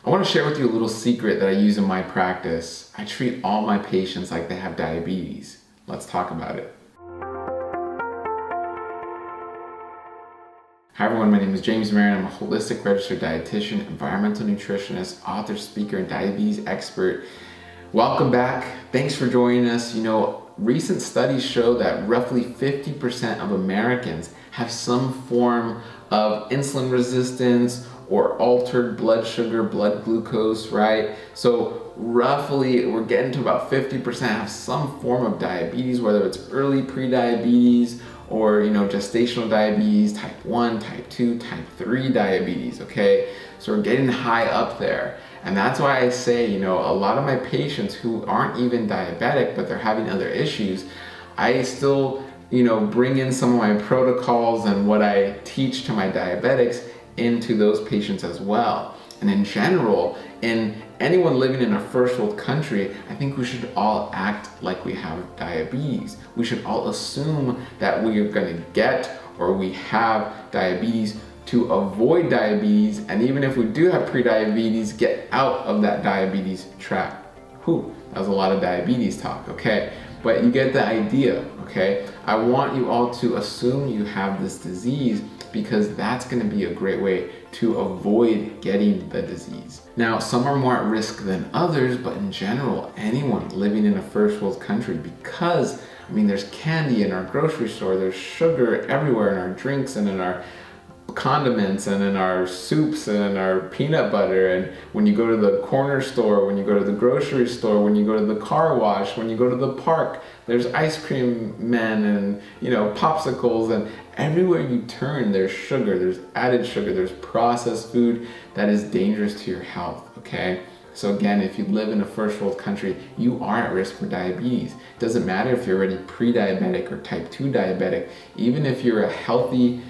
I want to share with you a little secret that I use in my practice. I treat all my patients like they have diabetes. Let's talk about it. Hi everyone, my name is James Marin. I'm a holistic registered dietitian, environmental nutritionist, author, speaker, and diabetes expert. Welcome back. Thanks for joining us. Recent studies show that roughly 50% of Americans have some form of insulin resistance or altered blood sugar, blood glucose, right? So roughly we're getting to about 50% have some form of diabetes, whether it's early pre-diabetes or gestational diabetes, type 1, type 2, type 3 diabetes, okay? So we're getting high up there. And that's why I say, a lot of my patients who aren't even diabetic, but they're having other issues, I still, bring in some of my protocols and what I teach to my diabetics into those patients as well. And in general, in anyone living in a first world country, I think we should all act like we have diabetes. We should all assume that we are going to get or we have diabetes to avoid diabetes, and even if we do have pre-diabetes, get out of that diabetes trap. That was a lot of diabetes talk, okay? But you get the idea, okay? I want you all to assume you have this disease because that's gonna be a great way to avoid getting the disease. Now, some are more at risk than others, but in general, anyone living in a first world country, because, there's candy in our grocery store, there's sugar everywhere in our drinks and in our condiments and in our soups and in our peanut butter, and when you go to the corner store, when you go to the grocery store, when you go to the car wash, when you go to the park, there's ice cream men and popsicles, and everywhere you turn there's sugar, there's added sugar, there's processed food that is dangerous to your health, okay? So again, if you live in a first world country, you are at risk for diabetes. It doesn't matter if you're already pre-diabetic or type 2 diabetic, even if you're a healthy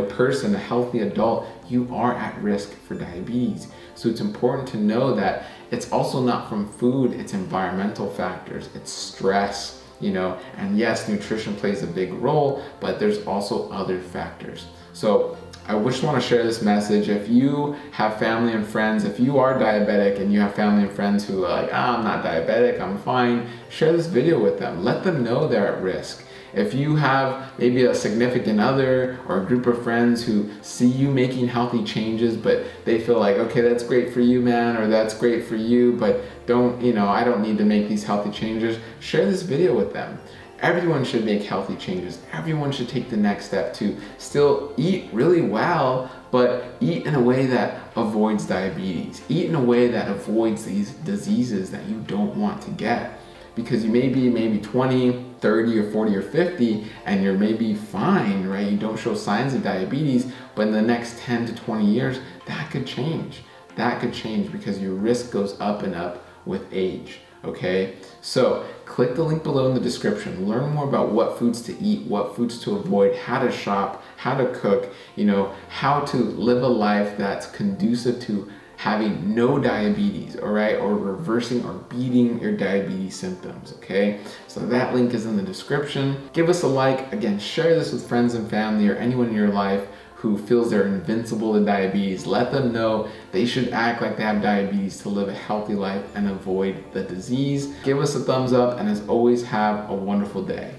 person, a healthy adult, you are at risk for diabetes. So it's important to know that it's also not from food, it's environmental factors, it's stress, and yes, nutrition plays a big role, but there's also other factors. So I just want to share this message. If you have family and friends, if you are diabetic and you have family and friends who are like, I'm not diabetic, I'm fine, share this video with them. Let them know they're at risk. If you have maybe a significant other or a group of friends who see you making healthy changes, but they feel like, okay, that's great for you, man, or that's great for you, but I don't need to make these healthy changes, share this video with them. Everyone should make healthy changes. Everyone should take the next step to still eat really well, but eat in a way that avoids diabetes. Eat in a way that avoids these diseases that you don't want to get. Because you may be maybe 20, 30, or 40, or 50, and you're maybe fine, right? You don't show signs of diabetes, but in the next 10 to 20 years, that could change. That could change because your risk goes up and up with age, okay? So click the link below in the description. Learn more about what foods to eat, what foods to avoid, how to shop, how to cook, how to live a life that's conducive to having no diabetes, all right, or reversing or beating your diabetes symptoms, okay? So that link is in the description. Give us a like. Again, share this with friends and family or anyone in your life who feels they're invincible to diabetes. Let them know they should act like they have diabetes to live a healthy life and avoid the disease. Give us a thumbs up, and as always, have a wonderful day.